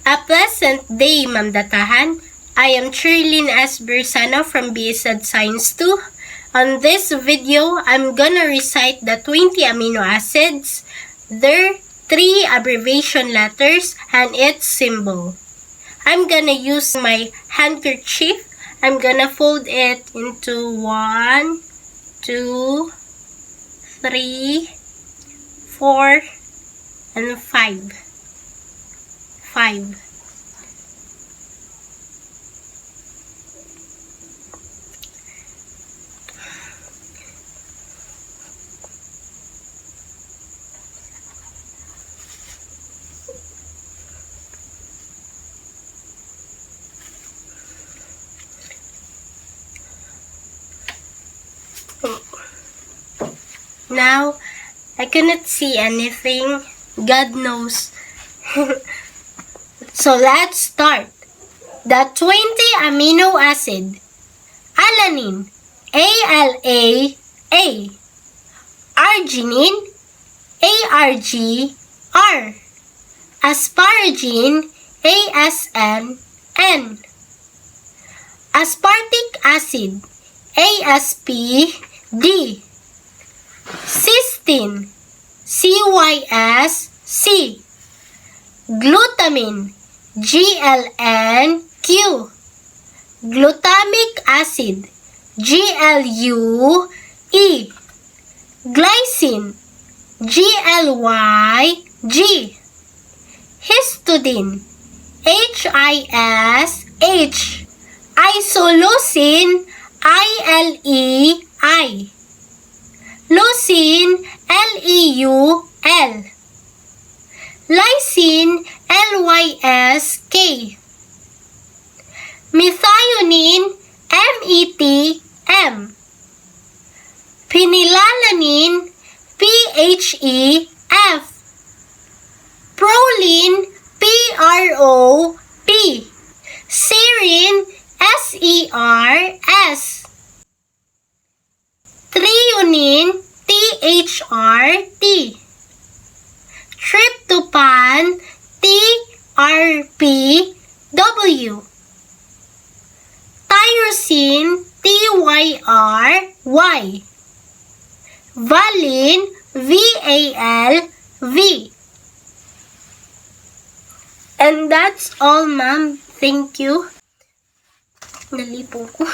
A pleasant day, Ma'am Datahan. I am Trilyn S. Bersano from BSED Science 2. On this video, I'm gonna recite the 20 amino acids, their 3 abbreviation letters, and its symbol. I'm gonna use my handkerchief. I'm gonna fold it into 1, 2, 3, 4, and 5. Now, I cannot see anything. God knows. So let's start. The 20 amino acid. Alanine, A-L-A-A. Arginine, A-R-G-R. Asparagine, A-S-N-N. Aspartic acid, A-S-P-D. Cysteine, C-Y-S-C. Glutamine, G-L-N-Q. Glutamic acid, G-L-U-E. Glycine, G-L-Y-G. Histidine, H-I-S-H. Isoleucine, I-L-E-I. Leucine, L-E-U-L. Lysine, L-Y-S-K. Methionine, M-E-T-M. Phenylalanine, P-H-E-F. Proline, P-R-O-P. Serine, S-E-R-S. Threonine, T-H-R-T. Tryptophan, T-R-P-W. Tyrosine, T-Y-R-Y. Valine, V-A-L-V. And that's all, ma'am. Thank you. Nalipo ko.